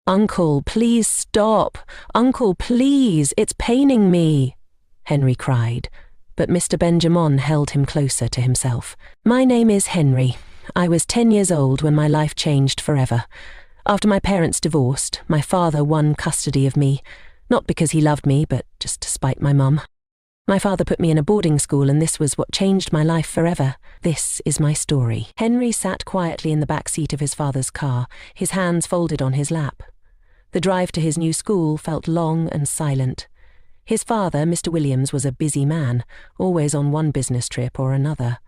"Uncle, please stop! Uncle, please, it's paining me!" Henry cried, but Mr. Benjamin held him closer to himself. "My name is Henry. I was 10 years old when my life changed forever. After my parents divorced, my father won custody of me, not because he loved me, but just to spite my mum. My father put me in a boarding school, and this was what changed my life forever. This is my story." Henry sat quietly in the back seat of his father's car, his hands folded on his lap. The drive to his new school felt long and silent. His father, Mr. Williams, was a busy man, always on one business trip or another.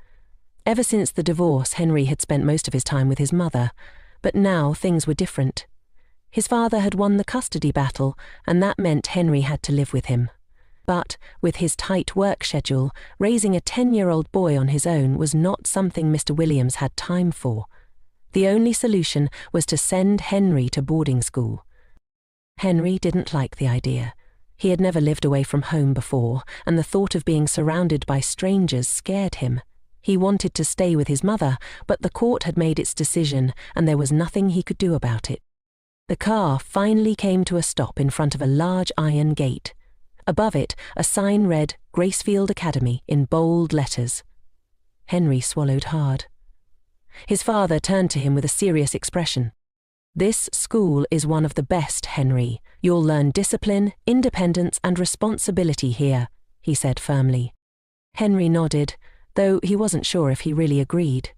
Ever since the divorce, Henry had spent most of his time with his mother, but now things were different. His father had won the custody battle, and that meant Henry had to live with him. But, with his tight work schedule, raising a 10-year-old boy on his own was not something Mr. Williams had time for. The only solution was to send Henry to boarding school. Henry didn't like the idea. He had never lived away from home before, and the thought of being surrounded by strangers scared him. He wanted to stay with his mother, but the court had made its decision, and there was nothing he could do about it. The car finally came to a stop in front of a large iron gate. Above it, a sign read Gracefield Academy in bold letters. Henry swallowed hard. His father turned to him with a serious expression. "This school is one of the best, Henry. You'll learn discipline, independence, and responsibility here," he said firmly. Henry nodded, though he wasn't sure if he really agreed.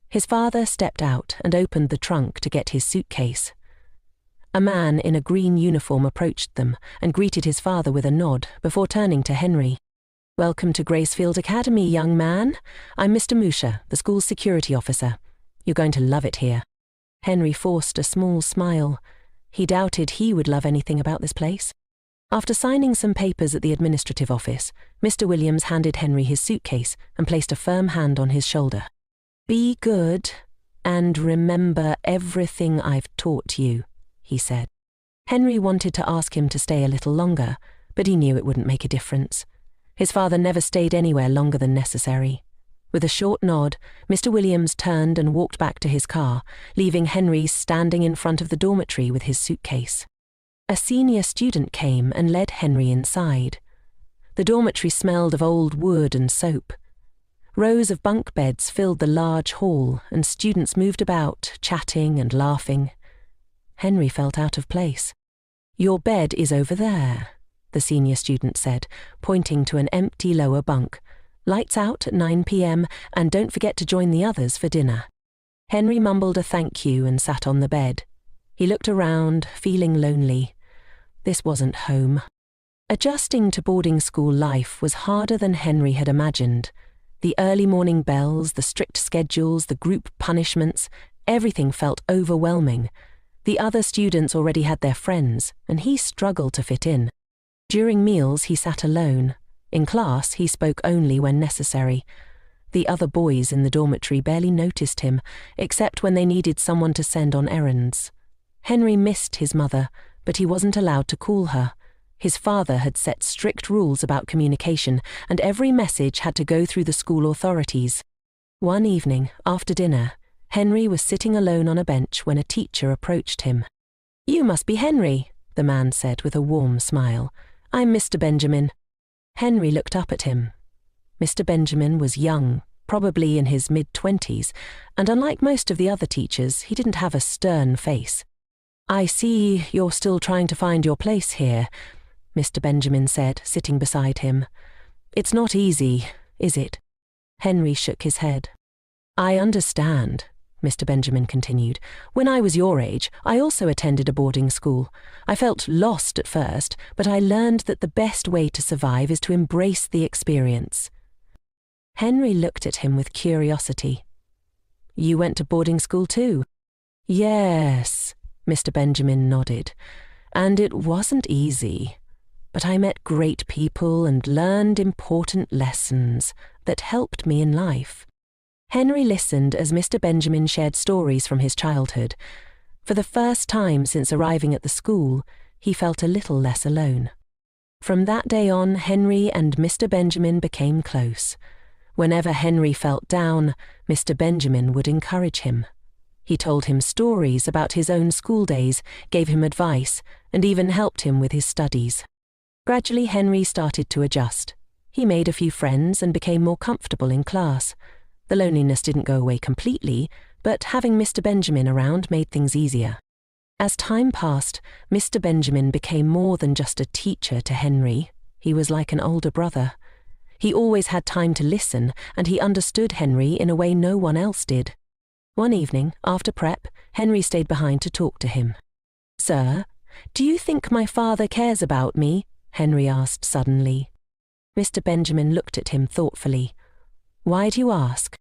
His father stepped out and opened the trunk to get his suitcase. A man in a green uniform approached them and greeted his father with a nod before turning to Henry. "Welcome to Gracefield Academy, young man. I'm Mr. Musha, the school's security officer. You're going to love it here." Henry forced a small smile. He doubted he would love anything about this place. After signing some papers at the administrative office, Mr. Williams handed Henry his suitcase and placed a firm hand on his shoulder. "Be good, and remember everything I've taught you," he said. Henry wanted to ask him to stay a little longer, but he knew it wouldn't make a difference. His father never stayed anywhere longer than necessary. With a short nod, Mr. Williams turned and walked back to his car, leaving Henry standing in front of the dormitory with his suitcase. A senior student came and led Henry inside. The dormitory smelled of old wood and soap. Rows of bunk beds filled the large hall, and students moved about, chatting and laughing. Henry felt out of place. "Your bed is over there," the senior student said, pointing to an empty lower bunk. "Lights out at 9 p.m, and don't forget to join the others for dinner." Henry mumbled a thank you and sat on the bed. He looked around, feeling lonely. This wasn't home. Adjusting to boarding school life was harder than Henry had imagined. The early morning bells, the strict schedules, the group punishments, everything felt overwhelming. The other students already had their friends, and he struggled to fit in. During meals, he sat alone. In class, he spoke only when necessary. The other boys in the dormitory barely noticed him, except when they needed someone to send on errands. Henry missed his mother, but he wasn't allowed to call her. His father had set strict rules about communication, and every message had to go through the school authorities. One evening, after dinner, Henry was sitting alone on a bench when a teacher approached him. "You must be Henry," the man said with a warm smile. "I'm Mr. Benjamin." Henry looked up at him. Mr. Benjamin was young, probably in his mid-20s, and unlike most of the other teachers, he didn't have a stern face. "I see you're still trying to find your place here," Mr. Benjamin said, sitting beside him. "It's not easy, is it?" Henry shook his head. "I understand," Mr. Benjamin continued. "When I was your age, I also attended a boarding school. I felt lost at first, but I learned that the best way to survive is to embrace the experience." Henry looked at him with curiosity. "You went to boarding school too?" "Yes," Mr. Benjamin nodded. "And it wasn't easy. But I met great people and learned important lessons that helped me in life." Henry listened as Mr. Benjamin shared stories from his childhood. For the first time since arriving at the school, he felt a little less alone. From that day on, Henry and Mr. Benjamin became close. Whenever Henry felt down, Mr. Benjamin would encourage him. He told him stories about his own school days, gave him advice, and even helped him with his studies. Gradually, Henry started to adjust. He made a few friends and became more comfortable in class. The loneliness didn't go away completely, but having Mr. Benjamin around made things easier. As time passed, Mr. Benjamin became more than just a teacher to Henry. He was like an older brother. He always had time to listen, and he understood Henry in a way no one else did. One evening, after prep, Henry stayed behind to talk to him. "Sir, do you think my father cares about me?" Henry asked suddenly. Mr. Benjamin looked at him thoughtfully. "Why do you ask?"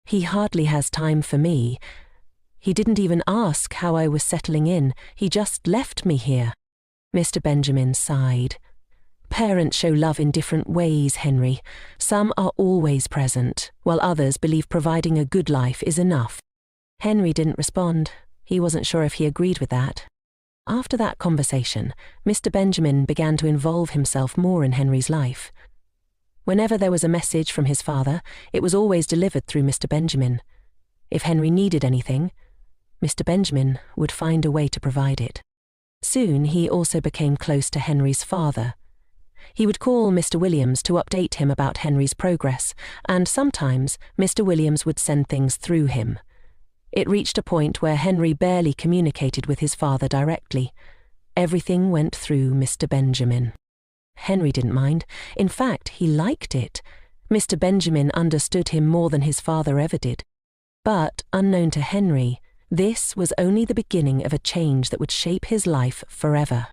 "He hardly has time for me. He didn't even ask how I was settling in. He just left me here." Mr. Benjamin sighed. "Parents show love in different ways, Henry. Some are always present, while others believe providing a good life is enough." Henry didn't respond. He wasn't sure if he agreed with that. After that conversation, Mr. Benjamin began to involve himself more in Henry's life. Whenever there was a message from his father, it was always delivered through Mr. Benjamin. If Henry needed anything, Mr. Benjamin would find a way to provide it. Soon he also became close to Henry's father. He would call Mr. Williams to update him about Henry's progress, and sometimes Mr. Williams would send things through him. It reached a point where Henry barely communicated with his father directly. Everything went through Mr. Benjamin. Henry didn't mind. In fact, he liked it. Mr. Benjamin understood him more than his father ever did. But, unknown to Henry, this was only the beginning of a change that would shape his life forever.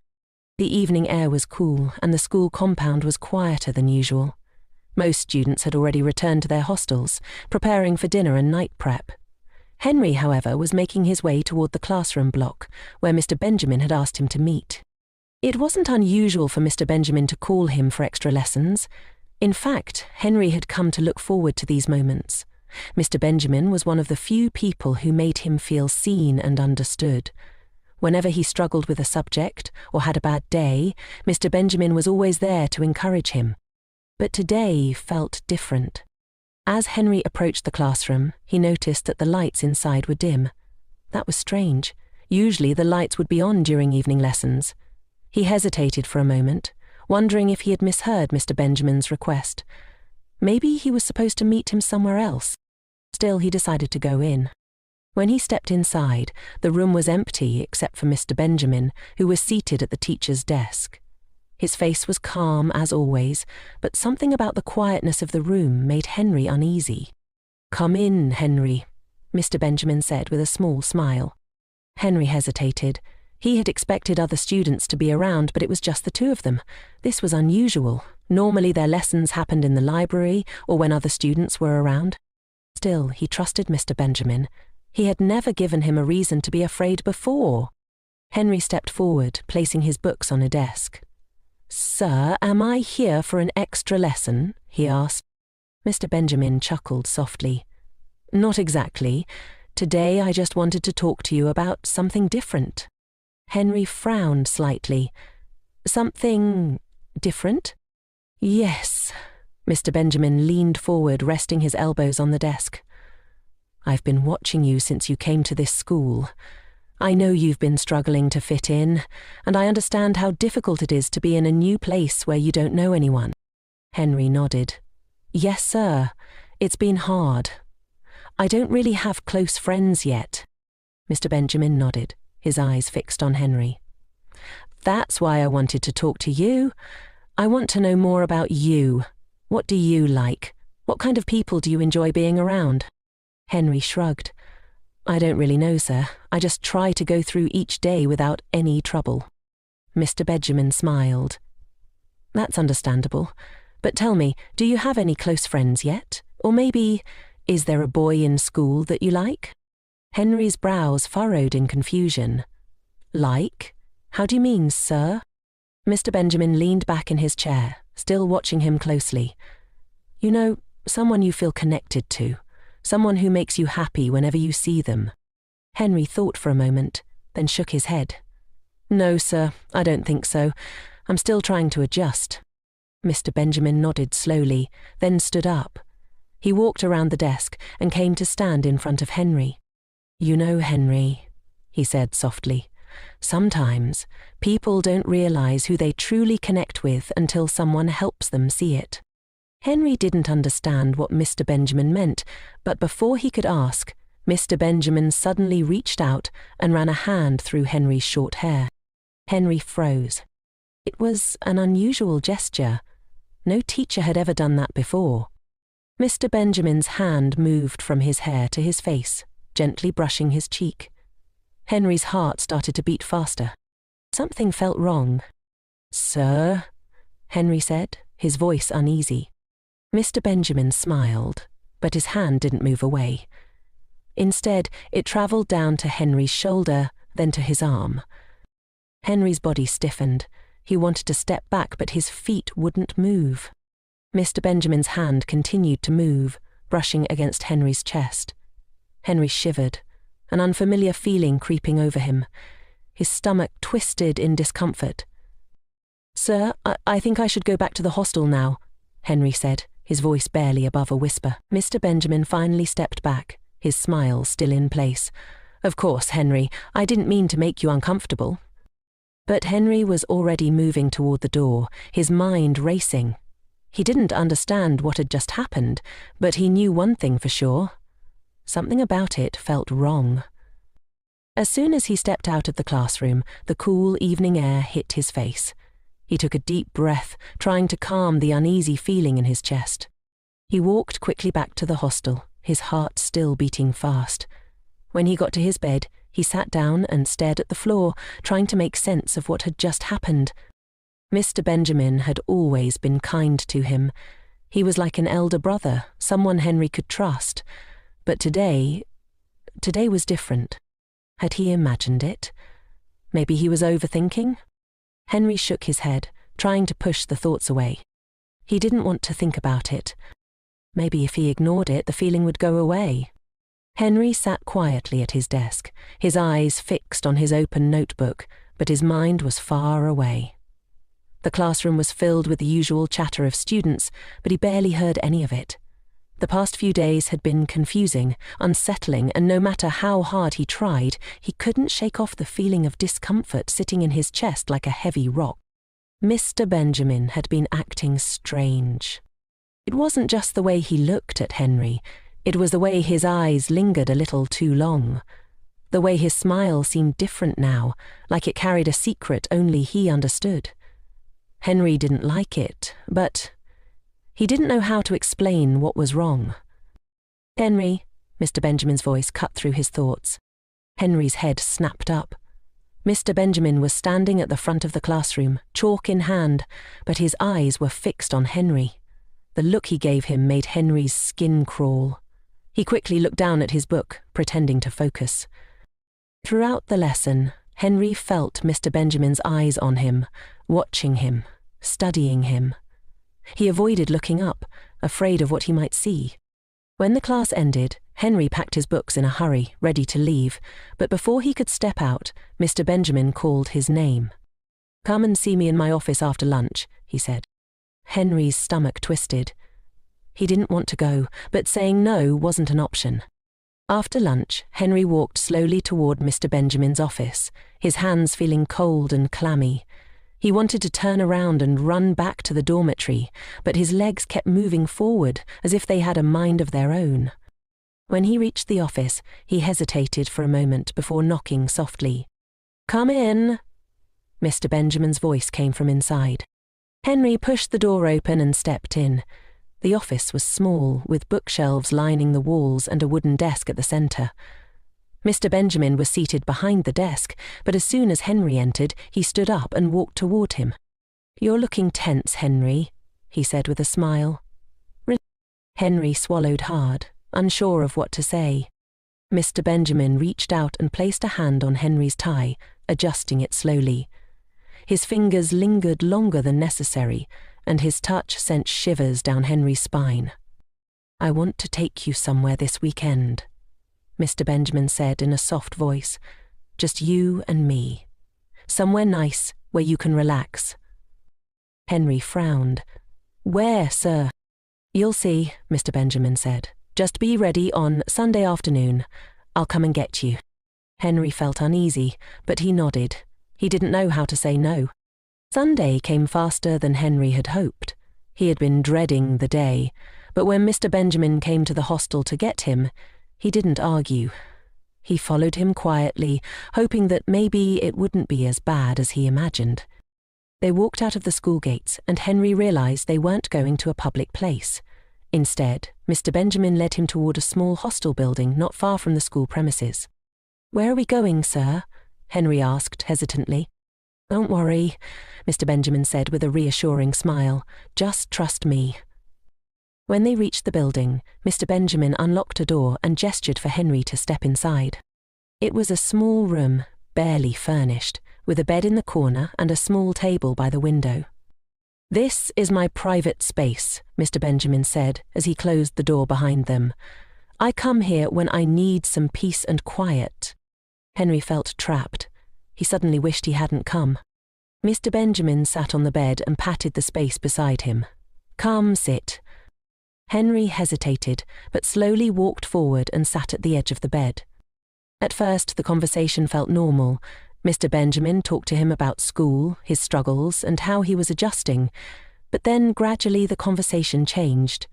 The evening air was cool, and the school compound was quieter than usual. Most students had already returned to their hostels, preparing for dinner and night prep. Henry, however, was making his way toward the classroom block, where Mr. Benjamin had asked him to meet. It wasn't unusual for Mr. Benjamin to call him for extra lessons. In fact, Henry had come to look forward to these moments. Mr. Benjamin was one of the few people who made him feel seen and understood. Whenever he struggled with a subject or had a bad day, Mr. Benjamin was always there to encourage him. But today felt different. As Henry approached the classroom, he noticed that the lights inside were dim. That was strange. Usually the lights would be on during evening lessons. He hesitated for a moment, wondering if he had misheard Mr. Benjamin's request. Maybe he was supposed to meet him somewhere else. Still, he decided to go in. When he stepped inside, the room was empty except for Mr. Benjamin, who was seated at the teacher's desk. His face was calm as always, but something about the quietness of the room made Henry uneasy. "Come in, Henry," Mr. Benjamin said with a small smile. Henry hesitated. He had expected other students to be around, but it was just the two of them. This was unusual. Normally their lessons happened in the library or when other students were around. Still, he trusted Mr. Benjamin. He had never given him a reason to be afraid before. Henry stepped forward, placing his books on a desk. "Sir, am I here for an extra lesson?" he asked. Mr. Benjamin chuckled softly. "Not exactly. Today I just wanted to talk to you about something different." Henry frowned slightly. "Something different?" "Yes." Mr. Benjamin leaned forward, resting his elbows on the desk. "I've been watching you since you came to this school. I know you've been struggling to fit in, and I understand how difficult it is to be in a new place where you don't know anyone." Henry nodded. "Yes, sir. It's been hard. I don't really have close friends yet." Mr. Benjamin nodded, his eyes fixed on Henry. "That's why I wanted to talk to you. I want to know more about you. What do you like? What kind of people do you enjoy being around?" Henry shrugged. "I don't really know, sir. I just try to go through each day without any trouble." Mr. Benjamin smiled. "That's understandable. But tell me, do you have any close friends yet? Or maybe, is there a boy in school that you like?" Henry's brows furrowed in confusion. "Like? How do you mean, sir?" Mr. Benjamin leaned back in his chair, still watching him closely. "You know, someone you feel connected to. Someone who makes you happy whenever you see them." Henry thought for a moment, then shook his head. "No, sir, I don't think so. I'm still trying to adjust." Mr. Benjamin nodded slowly, then stood up. He walked around the desk and came to stand in front of Henry. "You know, Henry," he said softly, "sometimes people don't realize who they truly connect with until someone helps them see it." Henry didn't understand what Mr. Benjamin meant, but before he could ask, Mr. Benjamin suddenly reached out and ran a hand through Henry's short hair. Henry froze. It was an unusual gesture. No teacher had ever done that before. Mr. Benjamin's hand moved from his hair to his face, gently brushing his cheek. Henry's heart started to beat faster. Something felt wrong. "Sir?" Henry said, his voice uneasy. Mr. Benjamin smiled, but his hand didn't move away. Instead, it travelled down to Henry's shoulder, then to his arm. Henry's body stiffened. He wanted to step back, but his feet wouldn't move. Mr. Benjamin's hand continued to move, brushing against Henry's chest. Henry shivered, an unfamiliar feeling creeping over him. His stomach twisted in discomfort. "Sir, I think I should go back to the hostel now," Henry said, his voice barely above a whisper. Mr. Benjamin finally stepped back, his smile still in place. "Of course, Henry, I didn't mean to make you uncomfortable." But Henry was already moving toward the door, his mind racing. He didn't understand what had just happened, but he knew one thing for sure. Something about it felt wrong. As soon as he stepped out of the classroom, the cool evening air hit his face. He took a deep breath, trying to calm the uneasy feeling in his chest. He walked quickly back to the hostel, his heart still beating fast. When he got to his bed, he sat down and stared at the floor, trying to make sense of what had just happened. Mr. Benjamin had always been kind to him. He was like an elder brother, someone Henry could trust. But today was different. Had he imagined it? Maybe he was overthinking? Henry shook his head, trying to push the thoughts away. He didn't want to think about it. Maybe if he ignored it, the feeling would go away. Henry sat quietly at his desk, his eyes fixed on his open notebook, but his mind was far away. The classroom was filled with the usual chatter of students, but he barely heard any of it. The past few days had been confusing, unsettling, and no matter how hard he tried, he couldn't shake off the feeling of discomfort sitting in his chest like a heavy rock. Mr. Benjamin had been acting strange. It wasn't just the way he looked at Henry, it was the way his eyes lingered a little too long. The way his smile seemed different now, like it carried a secret only he understood. Henry didn't like it, but he didn't know how to explain what was wrong. "Henry," Mr. Benjamin's voice cut through his thoughts. Henry's head snapped up. Mr. Benjamin was standing at the front of the classroom, chalk in hand, but his eyes were fixed on Henry. The look he gave him made Henry's skin crawl. He quickly looked down at his book, pretending to focus. Throughout the lesson, Henry felt Mr. Benjamin's eyes on him, watching him, studying him. He avoided looking up, afraid of what he might see. When the class ended, Henry packed his books in a hurry, ready to leave, but before he could step out, Mr. Benjamin called his name. "Come and see me in my office after lunch," he said. Henry's stomach twisted. He didn't want to go, but saying no wasn't an option. After lunch, Henry walked slowly toward Mr. Benjamin's office, his hands feeling cold and clammy. He wanted to turn around and run back to the dormitory, but his legs kept moving forward as if they had a mind of their own. When he reached the office, he hesitated for a moment before knocking softly. "Come in." Mr. Benjamin's voice came from inside. Henry pushed the door open and stepped in. The office was small, with bookshelves lining the walls and a wooden desk at the centre. Mr. Benjamin was seated behind the desk, but as soon as Henry entered, he stood up and walked toward him. "You're looking tense, Henry," he said with a smile. Henry swallowed hard, unsure of what to say. Mr. Benjamin reached out and placed a hand on Henry's tie, adjusting it slowly. His fingers lingered longer than necessary, and his touch sent shivers down Henry's spine. "I want to take you somewhere this weekend," Mr. Benjamin said in a soft voice. "Just you and me. Somewhere nice where you can relax." Henry frowned. "Where, sir?" "You'll see," Mr. Benjamin said. "Just be ready on Sunday afternoon. I'll come and get you. Henry felt uneasy, but he nodded. He didn't know how to say no. Sunday came faster than Henry had hoped. He had been dreading the day, but when Mr. Benjamin came to the hostel to get him, he didn't argue. He followed him quietly, hoping that maybe it wouldn't be as bad as he imagined. They walked out of the school gates, and Henry realized they weren't going to a public place. Instead, Mr. Benjamin led him toward a small hostel building not far from the school premises. "Where are we going, sir?" Henry asked hesitantly. "Don't worry," Mr. Benjamin said with a reassuring smile. "Just trust me." When they reached the building, Mr. Benjamin unlocked a door and gestured for Henry to step inside. It was a small room, barely furnished, with a bed in the corner and a small table by the window. "This is my private space," Mr. Benjamin said as he closed the door behind them. "I come here when I need some peace and quiet." Henry felt trapped. He suddenly wished he hadn't come. Mr. Benjamin sat on the bed and patted the space beside him. "Come, sit." Henry hesitated, but slowly walked forward and sat at the edge of the bed. At first, the conversation felt normal. Mr. Benjamin talked to him about school, his struggles, and how he was adjusting. But then, gradually, the conversation changed.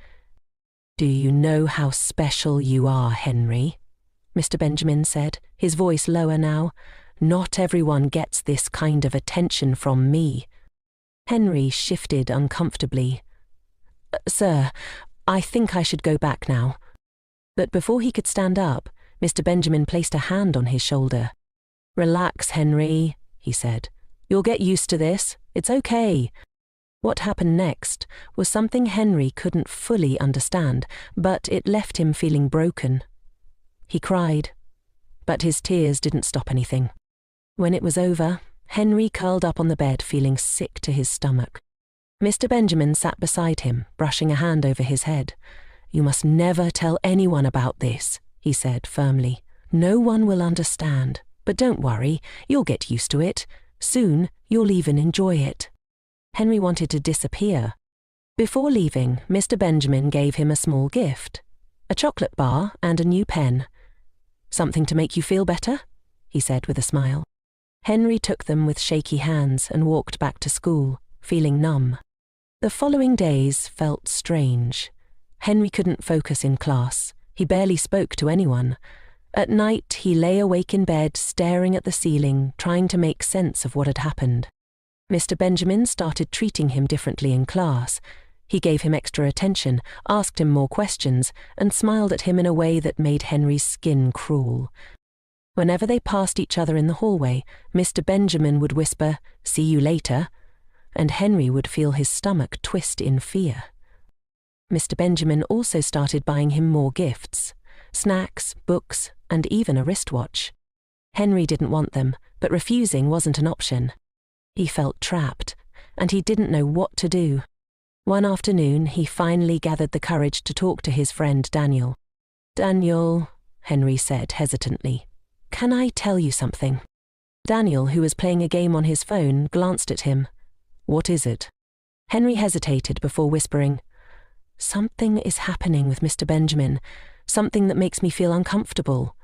"Do you know how special you are, Henry?" Mr. Benjamin said, his voice lower now. "Not everyone gets this kind of attention from me." Henry shifted uncomfortably. "Sir, I think I should go back now." But before he could stand up, Mr. Benjamin placed a hand on his shoulder. "Relax, Henry," he said. "You'll get used to this. It's okay." What happened next was something Henry couldn't fully understand, but it left him feeling broken. He cried, but his tears didn't stop anything. When it was over, Henry curled up on the bed feeling sick to his stomach. Mr. Benjamin sat beside him, brushing a hand over his head. "You must never tell anyone about this," he said firmly. "No one will understand, but don't worry, you'll get used to it. Soon, you'll even enjoy it." Henry wanted to disappear. Before leaving, Mr. Benjamin gave him a small gift, a chocolate bar and a new pen. "Something to make you feel better?" he said with a smile. Henry took them with shaky hands and walked back to school, feeling numb. The following days felt strange. Henry couldn't focus in class. He barely spoke to anyone. At night, he lay awake in bed, staring at the ceiling, trying to make sense of what had happened. Mr. Benjamin started treating him differently in class. He gave him extra attention, asked him more questions, and smiled at him in a way that made Henry's skin crawl. Whenever they passed each other in the hallway, Mr. Benjamin would whisper, "See you later," and Henry would feel his stomach twist in fear. Mr. Benjamin also started buying him more gifts, snacks, books, and even a wristwatch. Henry didn't want them, but refusing wasn't an option. He felt trapped, and he didn't know what to do. One afternoon, he finally gathered the courage to talk to his friend Daniel. "Daniel," Henry said hesitantly, "can I tell you something?" Daniel, who was playing a game on his phone, glanced at him. "What is it?" Henry hesitated before whispering, "Something is happening with Mr. Benjamin, something that makes me feel uncomfortable."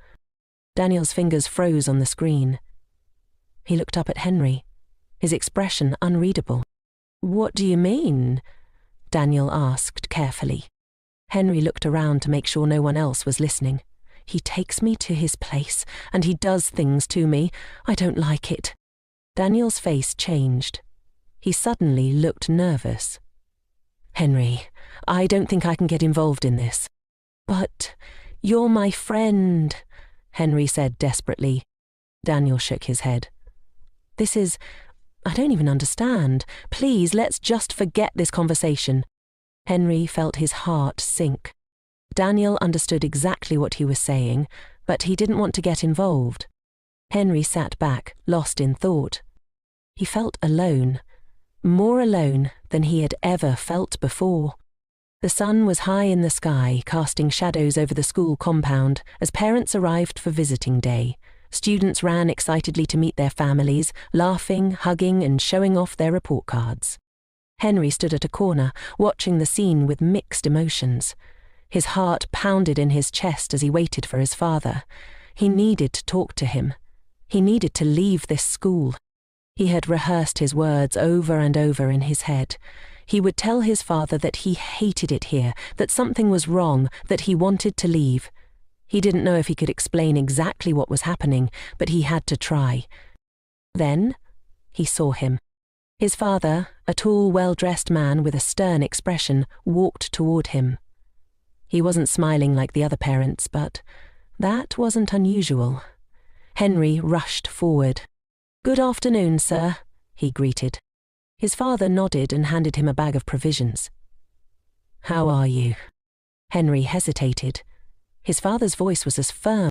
Daniel's fingers froze on the screen. He looked up at Henry, his expression unreadable. "What do you mean?" Daniel asked carefully. Henry looked around to make sure no one else was listening. "He takes me to his place, and he does things to me. I don't like it." Daniel's face changed. He suddenly looked nervous. "Henry, I don't think I can get involved in this." "But you're my friend," Henry said desperately. Daniel shook his head. I don't even understand. Please, let's just forget this conversation." Henry felt his heart sink. Daniel understood exactly what he was saying, but he didn't want to get involved. Henry sat back, lost in thought. He felt alone, more alone than he had ever felt before. The sun was high in the sky, casting shadows over the school compound as parents arrived for visiting day. Students ran excitedly to meet their families, laughing, hugging, and showing off their report cards. Henry stood at a corner, watching the scene with mixed emotions. His heart pounded in his chest as he waited for his father. He needed to talk to him. He needed to leave this school. He had rehearsed his words over and over in his head. He would tell his father that he hated it here, that something was wrong, that he wanted to leave. He didn't know if he could explain exactly what was happening, but he had to try. Then he saw him. His father, a tall, well-dressed man with a stern expression, walked toward him. He wasn't smiling like the other parents, but that wasn't unusual. Henry rushed forward. "Good afternoon, sir," he greeted. His father nodded and handed him a bag of provisions. "How are you?" Henry hesitated. His father's voice was as firm.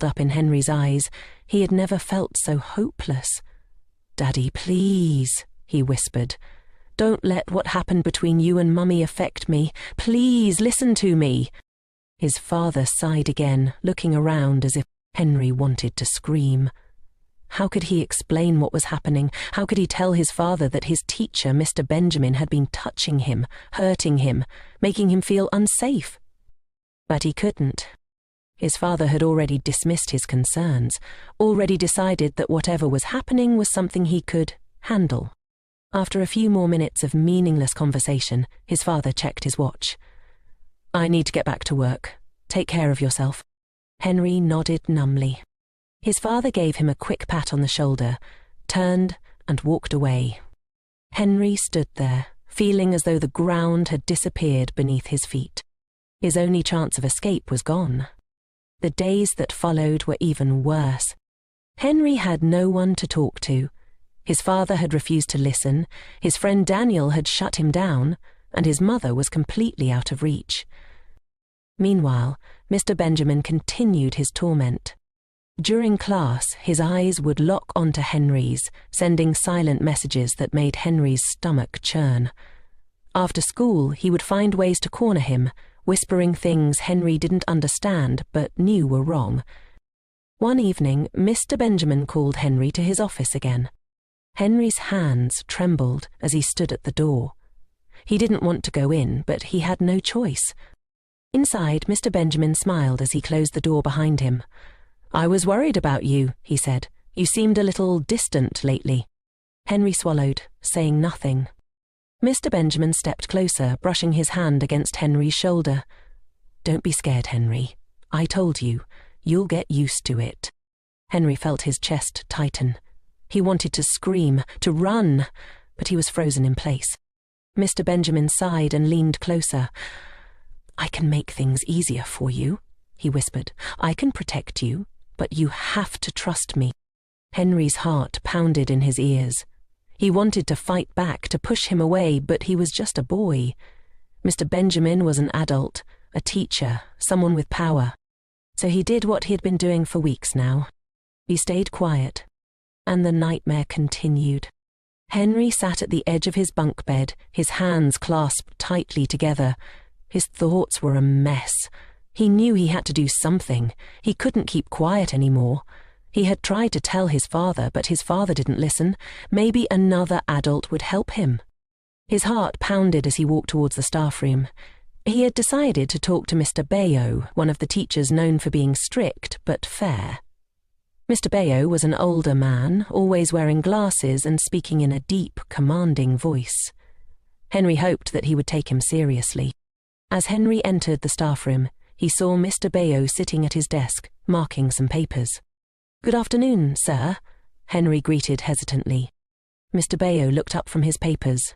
Up in Henry's eyes, he had never felt so hopeless. "Daddy, please," he whispered. "Don't let what happened between you and Mummy affect me. Please listen to me." His father sighed again, looking around as if Henry wanted to scream. How could he explain what was happening? How could he tell his father that his teacher, Mr. Benjamin, had been touching him, hurting him, making him feel unsafe? But he couldn't. His father had already dismissed his concerns, already decided that whatever was happening was something he could handle. After a few more minutes of meaningless conversation, his father checked his watch. "I need to get back to work. Take care of yourself." Henry nodded numbly. His father gave him a quick pat on the shoulder, turned and walked away. Henry stood there, feeling as though the ground had disappeared beneath his feet. His only chance of escape was gone. The days that followed were even worse. Henry had no one to talk to. His father had refused to listen, his friend Daniel had shut him down, and his mother was completely out of reach. Meanwhile, Mr. Benjamin continued his torment. During class, his eyes would lock onto Henry's, sending silent messages that made Henry's stomach churn. After school, he would find ways to corner him, whispering things Henry didn't understand but knew were wrong. One evening, Mr. Benjamin called Henry to his office again. Henry's hands trembled as he stood at the door. He didn't want to go in, but he had no choice. Inside, Mr. Benjamin smiled as he closed the door behind him. "I was worried about you," he said. "You seemed a little distant lately." Henry swallowed, saying nothing. Mr. Benjamin stepped closer, brushing his hand against Henry's shoulder. "Don't be scared, Henry. I told you. You'll get used to it." Henry felt his chest tighten. He wanted to scream, to run, but he was frozen in place. Mr. Benjamin sighed and leaned closer. "I can make things easier for you," he whispered. "I can protect you, but you have to trust me." Henry's heart pounded in his ears. He wanted to fight back, to push him away, but he was just a boy. Mr. Benjamin was an adult, a teacher, someone with power. So he did what he had been doing for weeks now. He stayed quiet, and the nightmare continued. Henry sat at the edge of his bunk bed, his hands clasped tightly together. His thoughts were a mess. He knew he had to do something. He couldn't keep quiet anymore. He had tried to tell his father, but his father didn't listen. Maybe another adult would help him. His heart pounded as he walked towards the staff room. He had decided to talk to Mr. Bayo, one of the teachers known for being strict but fair. Mr. Bayo was an older man, always wearing glasses and speaking in a deep, commanding voice. Henry hoped that he would take him seriously. As Henry entered the staff room, he saw Mr. Bayo sitting at his desk, marking some papers. "Good afternoon, sir," Henry greeted hesitantly. Mr. Bayo looked up from his papers.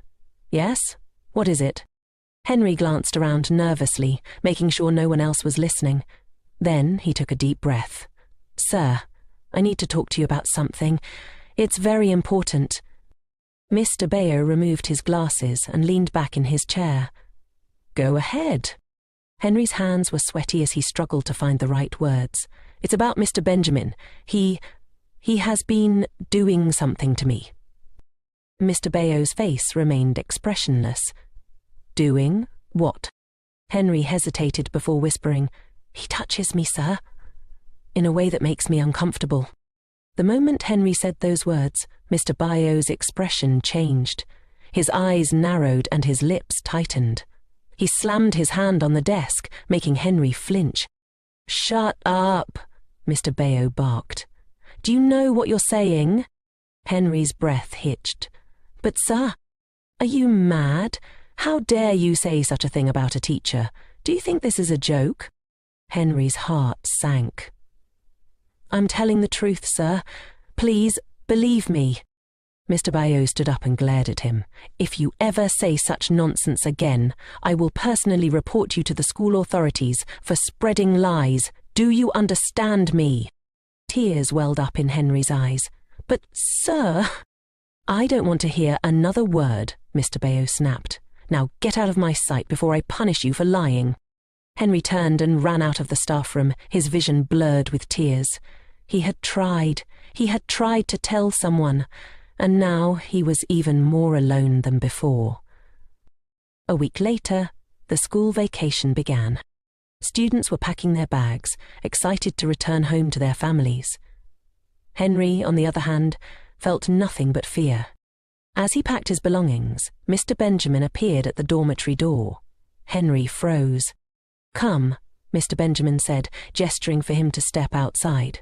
"Yes? What is it?" Henry glanced around nervously, making sure no one else was listening. Then he took a deep breath. "Sir, I need to talk to you about something. It's very important." Mr. Bayo removed his glasses and leaned back in his chair. "Go ahead." Henry's hands were sweaty as he struggled to find the right words. "It's about Mr. Benjamin. He has been doing something to me." Mr. Bayo's face remained expressionless. "Doing what?" Henry hesitated before whispering, "He touches me, sir, in a way that makes me uncomfortable." The moment Henry said those words, Mr. Bayo's expression changed. His eyes narrowed and his lips tightened. He slammed his hand on the desk, making Henry flinch. "Shut up," Mr. Bayo barked. "Do you know what you're saying?" Henry's breath hitched. "But, sir, are you mad? How dare you say such a thing about a teacher? Do you think this is a joke?" Henry's heart sank. "I'm telling the truth, sir. Please, believe me." Mr. Bayo stood up and glared at him. "If you ever say such nonsense again, I will personally report you to the school authorities for spreading lies. Do you understand me?" Tears welled up in Henry's eyes. "But, sir—" "I don't want to hear another word," Mr. Bayo snapped. "Now get out of my sight before I punish you for lying." Henry turned and ran out of the staff room, his vision blurred with tears. He had tried to tell someone, and now he was even more alone than before. A week later, the school vacation began. Students were packing their bags, excited to return home to their families. Henry, on the other hand, felt nothing but fear. As he packed his belongings, Mr. Benjamin appeared at the dormitory door. Henry froze. "Come," Mr. Benjamin said, gesturing for him to step outside.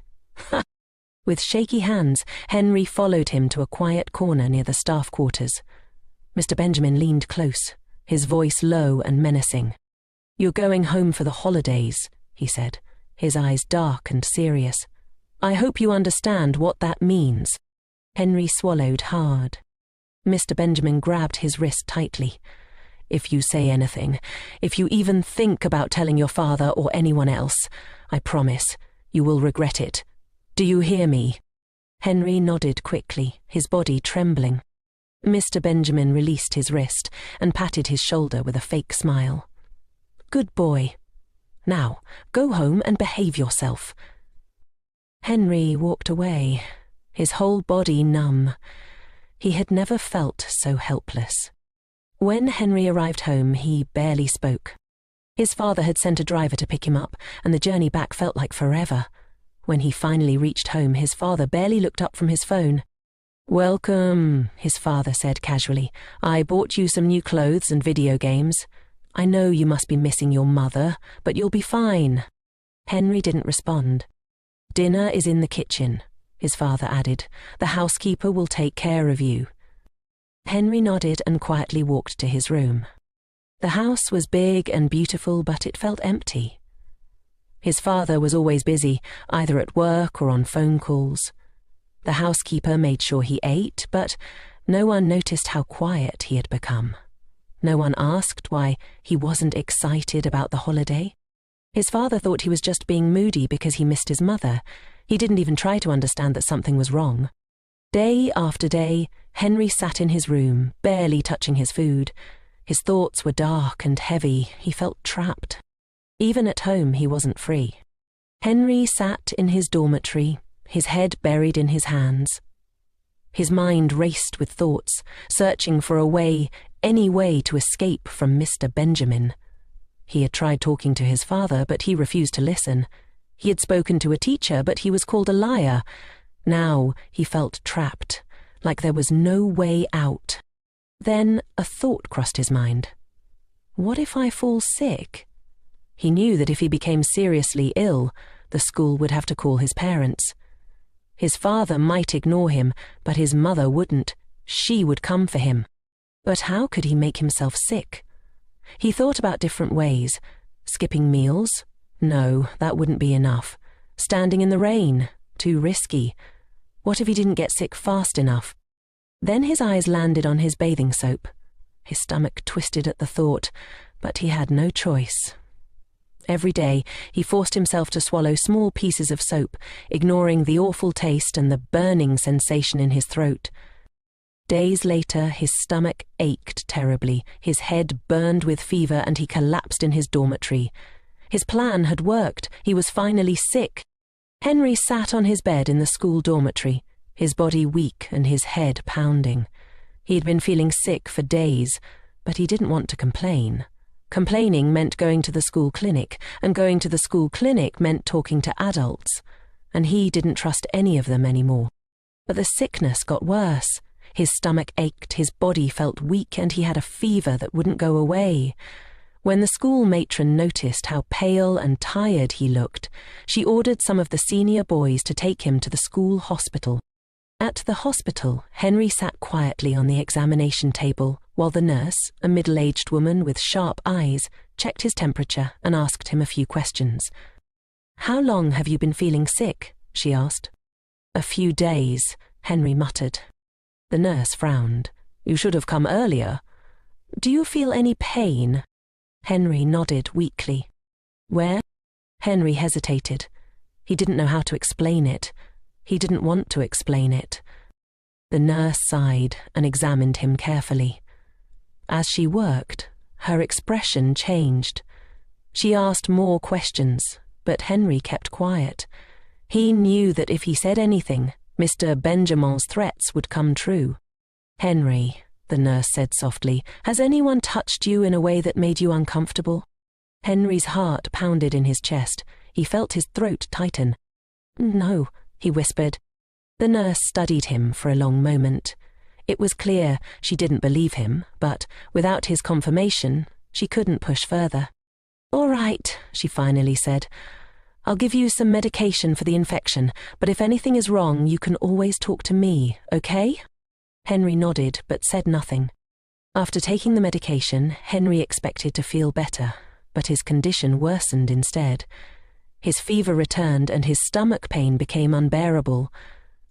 With shaky hands, Henry followed him to a quiet corner near the staff quarters. Mr. Benjamin leaned close, his voice low and menacing. "You're going home for the holidays," he said, his eyes dark and serious. "I hope you understand what that means." Henry swallowed hard. Mr. Benjamin grabbed his wrist tightly. "If you say anything, if you even think about telling your father or anyone else, I promise, you will regret it. Do you hear me?" Henry nodded quickly, his body trembling. Mr. Benjamin released his wrist and patted his shoulder with a fake smile. "Good boy. Now, go home and behave yourself." Henry walked away, his whole body numb. He had never felt so helpless. When Henry arrived home, he barely spoke. His father had sent a driver to pick him up, and the journey back felt like forever. When he finally reached home, his father barely looked up from his phone. "Welcome," his father said casually. "I bought you some new clothes and video games. I know you must be missing your mother, but you'll be fine." Henry didn't respond. "Dinner is in the kitchen," his father added. "The housekeeper will take care of you." Henry nodded and quietly walked to his room. The house was big and beautiful, but it felt empty. His father was always busy, either at work or on phone calls. The housekeeper made sure he ate, but no one noticed how quiet he had become. No one asked why he wasn't excited about the holiday. His father thought he was just being moody because he missed his mother. He didn't even try to understand that something was wrong. Day after day, Henry sat in his room, barely touching his food. His thoughts were dark and heavy. He felt trapped. Even at home, he wasn't free. Henry sat in his dormitory, his head buried in his hands. His mind raced with thoughts, searching for a way, any way to escape from Mr. Benjamin. He had tried talking to his father, but he refused to listen. He had spoken to a teacher, but he was called a liar. Now he felt trapped, like there was no way out. Then a thought crossed his mind. What if I fall sick? He knew that if he became seriously ill, the school would have to call his parents. His father might ignore him, but his mother wouldn't. She would come for him. But how could he make himself sick? He thought about different ways. Skipping meals? No, that wouldn't be enough. Standing in the rain? Too risky. What if he didn't get sick fast enough? Then his eyes landed on his bathing soap. His stomach twisted at the thought, but he had no choice. Every day, he forced himself to swallow small pieces of soap, ignoring the awful taste and the burning sensation in his throat. Days later, his stomach ached terribly, his head burned with fever, and he collapsed in his dormitory. His plan had worked. He was finally sick. Henry sat on his bed in the school dormitory, his body weak and his head pounding. He had been feeling sick for days, but he didn't want to complain. Complaining meant going to the school clinic, and going to the school clinic meant talking to adults, and he didn't trust any of them anymore. But the sickness got worse. His stomach ached, his body felt weak, and he had a fever that wouldn't go away. When the school matron noticed how pale and tired he looked, she ordered some of the senior boys to take him to the school hospital. At the hospital, Henry sat quietly on the examination table while the nurse, a middle-aged woman with sharp eyes, checked his temperature and asked him a few questions. "How long have you been feeling sick?" she asked. "A few days," Henry muttered. The nurse frowned. "You should have come earlier. Do you feel any pain?" Henry nodded weakly. "Where?" Henry hesitated. He didn't know how to explain it. He didn't want to explain it. The nurse sighed and examined him carefully. As she worked, her expression changed. She asked more questions, but Henry kept quiet. He knew that if he said anything, Mr. Benjamin's threats would come true. "Henry," the nurse said softly, "has anyone touched you in a way that made you uncomfortable?" Henry's heart pounded in his chest. He felt his throat tighten. "No," he whispered. The nurse studied him for a long moment. It was clear she didn't believe him, but without his confirmation, she couldn't push further. "All right," she finally said. "I'll give you some medication for the infection, but if anything is wrong, you can always talk to me, okay?" Henry nodded but said nothing. After taking the medication, Henry expected to feel better, but his condition worsened instead. His fever returned and his stomach pain became unbearable.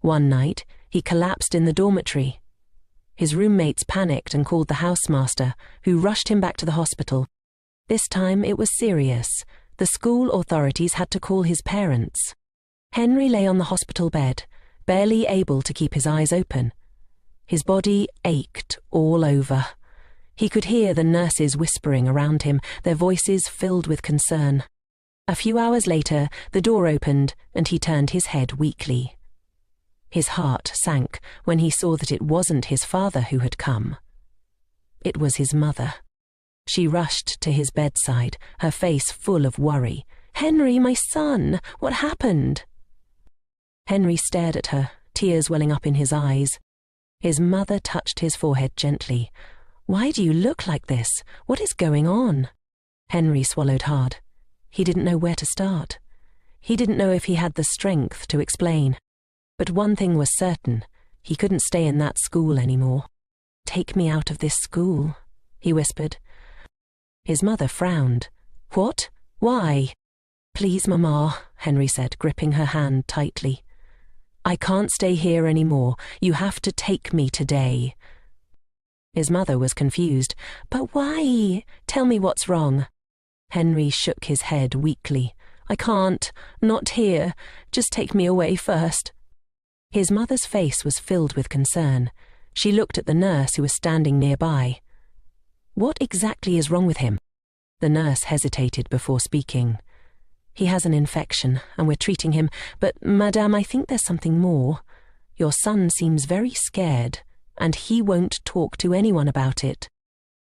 One night, he collapsed in the dormitory. His roommates panicked and called the housemaster, who rushed him back to the hospital. This time it was serious. The school authorities had to call his parents. Henry lay on the hospital bed, barely able to keep his eyes open. His body ached all over. He could hear the nurses whispering around him, their voices filled with concern. A few hours later, the door opened and he turned his head weakly. His heart sank when he saw that it wasn't his father who had come. It was his mother. She rushed to his bedside, her face full of worry. "Henry, my son, what happened?" Henry stared at her, tears welling up in his eyes. His mother touched his forehead gently. "Why do you look like this? What is going on?" Henry swallowed hard. He didn't know where to start. He didn't know if he had the strength to explain. But one thing was certain, he couldn't stay in that school anymore. "Take me out of this school," he whispered. His mother frowned. "What? Why?" "Please, Mama," Henry said, gripping her hand tightly. "I can't stay here anymore. You have to take me today." His mother was confused. "But why? Tell me what's wrong." Henry shook his head weakly. "I can't. Not here. Just take me away first." His mother's face was filled with concern. She looked at the nurse who was standing nearby. "What exactly is wrong with him?" The nurse hesitated before speaking. "He has an infection, and we're treating him, but, Madame, I think there's something more. Your son seems very scared, and he won't talk to anyone about it."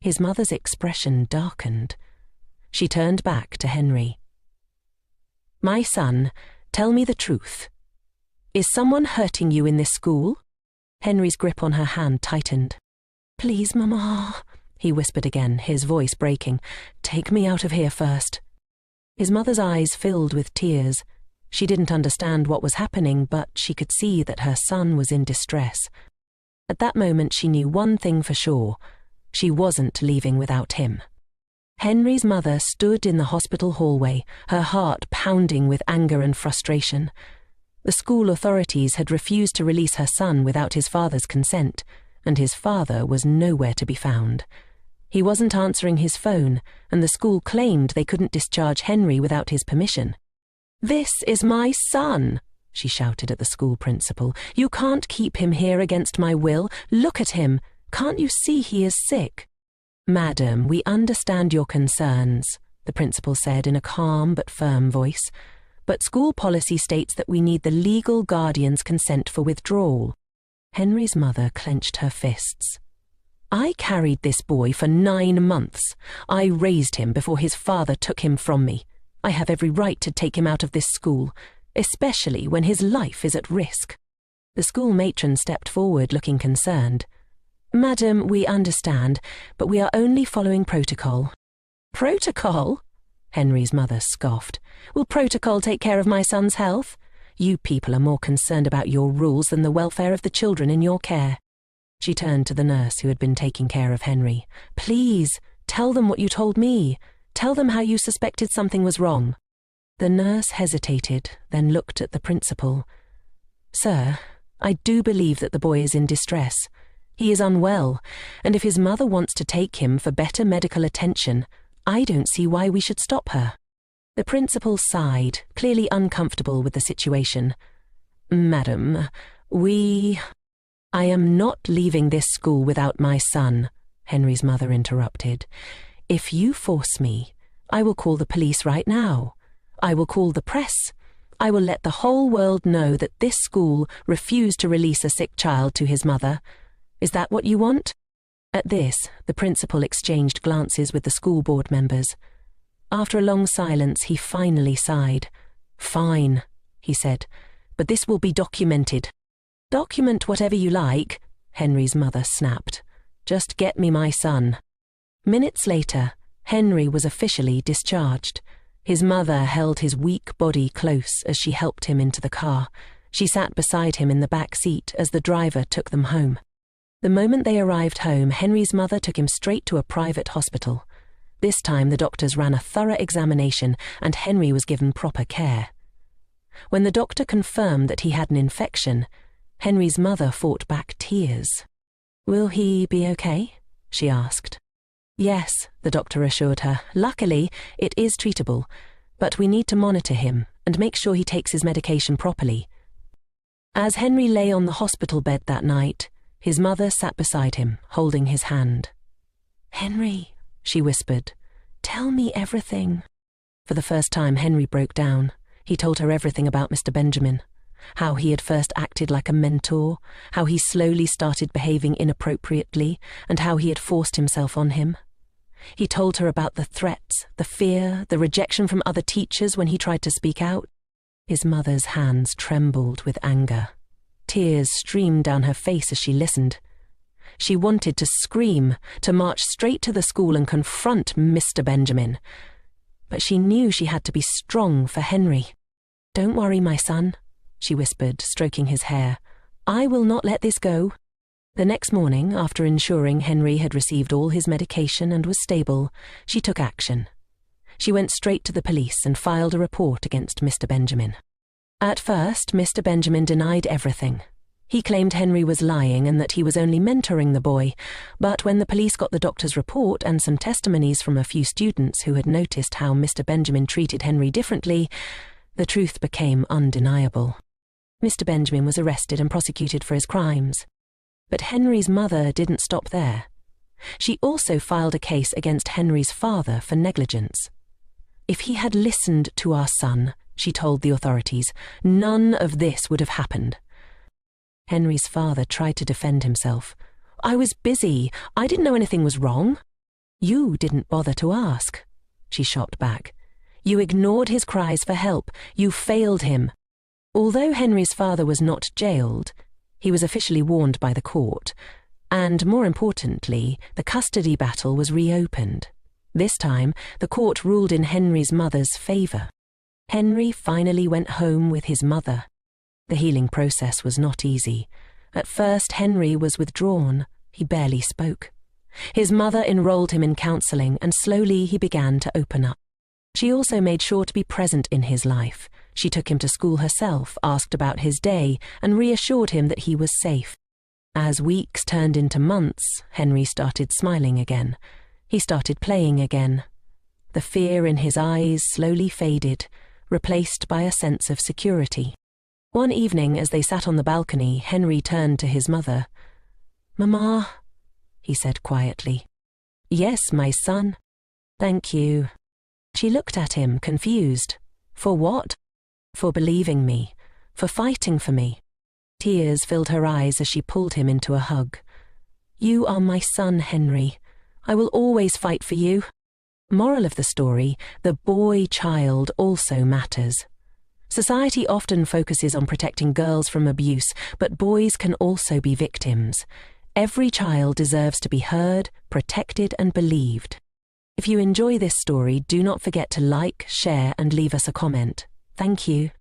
His mother's expression darkened. She turned back to Henry. "My son, tell me the truth. Is someone hurting you in this school?" Henry's grip on her hand tightened. "Please, Mama," he whispered again, his voice breaking. "Take me out of here first." His mother's eyes filled with tears. She didn't understand what was happening, but she could see that her son was in distress. At that moment she knew one thing for sure. She wasn't leaving without him. Henry's mother stood in the hospital hallway, her heart pounding with anger and frustration. The school authorities had refused to release her son without his father's consent, and his father was nowhere to be found. He wasn't answering his phone, and the school claimed they couldn't discharge Henry without his permission. "This is my son," she shouted at the school principal. "You can't keep him here against my will. Look at him. Can't you see he is sick?" "Madam, we understand your concerns," the principal said in a calm but firm voice. "But school policy states that we need the legal guardian's consent for withdrawal." Henry's mother clenched her fists. "I carried this boy for 9 months. I raised him before his father took him from me. I have every right to take him out of this school, especially when his life is at risk." The school matron stepped forward, looking concerned. "Madam, we understand, but we are only following protocol." Protocol? Henry's mother scoffed. Will protocol take care of my son's health? You people are more concerned about your rules than the welfare of the children in your care. She turned to the nurse who had been taking care of Henry. Please, tell them what you told me. Tell them how you suspected something was wrong. The nurse hesitated, then looked at the principal. Sir, I do believe that the boy is in distress. He is unwell, and if his mother wants to take him for better medical attention, I don't see why we should stop her. The principal sighed, clearly uncomfortable with the situation. Madam, I am not leaving this school without my son, Henry's mother interrupted. If you force me, I will call the police right now. I will call the press. I will let the whole world know that this school refused to release a sick child to his mother. Is that what you want? At this, the principal exchanged glances with the school board members. After a long silence, he finally sighed. Fine, he said, but this will be documented. Document whatever you like, Henry's mother snapped. Just get me my son. Minutes later, Henry was officially discharged. His mother held his weak body close as she helped him into the car. She sat beside him in the back seat as the driver took them home. The moment they arrived home, Henry's mother took him straight to a private hospital. This time the doctors ran a thorough examination and Henry was given proper care. When the doctor confirmed that he had an infection, Henry's mother fought back tears. Will he be okay? She asked. Yes, the doctor assured her. Luckily, it is treatable, but we need to monitor him and make sure he takes his medication properly. As Henry lay on the hospital bed that night, his mother sat beside him, holding his hand. Henry, she whispered, tell me everything. For the first time, Henry broke down. He told her everything about Mr. Benjamin, how he had first acted like a mentor, how he slowly started behaving inappropriately, and how he had forced himself on him. He told her about the threats, the fear, the rejection from other teachers when he tried to speak out. His mother's hands trembled with anger. Tears streamed down her face as she listened. She wanted to scream, to march straight to the school and confront Mr. Benjamin. But she knew she had to be strong for Henry. Don't worry, my son, she whispered, stroking his hair. I will not let this go. The next morning, after ensuring Henry had received all his medication and was stable, she took action. She went straight to the police and filed a report against Mr. Benjamin. At first, Mr. Benjamin denied everything. He claimed Henry was lying and that he was only mentoring the boy, but when the police got the doctor's report and some testimonies from a few students who had noticed how Mr. Benjamin treated Henry differently, the truth became undeniable. Mr. Benjamin was arrested and prosecuted for his crimes. But Henry's mother didn't stop there. She also filed a case against Henry's father for negligence. If he had listened to our son, she told the authorities, none of this would have happened. Henry's father tried to defend himself. I was busy. I didn't know anything was wrong. You didn't bother to ask, she shot back. You ignored his cries for help. You failed him. Although Henry's father was not jailed, he was officially warned by the court, and more importantly, the custody battle was reopened. This time, the court ruled in Henry's mother's favour. Henry finally went home with his mother. The healing process was not easy. At first, Henry was withdrawn. He barely spoke. His mother enrolled him in counselling, and slowly he began to open up. She also made sure to be present in his life. She took him to school herself, asked about his day, and reassured him that he was safe. As weeks turned into months, Henry started smiling again. He started playing again. The fear in his eyes slowly faded, replaced by a sense of security. One evening, as they sat on the balcony, Henry turned to his mother. "Mama," he said quietly. "Yes, my son." "Thank you." She looked at him, confused. "For what?" "For believing me, for fighting for me." Tears filled her eyes as she pulled him into a hug. "You are my son, Henry. I will always fight for you." Moral of the story, the boy child also matters. Society often focuses on protecting girls from abuse, but boys can also be victims. Every child deserves to be heard, protected, and believed. If you enjoy this story, do not forget to like, share, and leave us a comment. Thank you.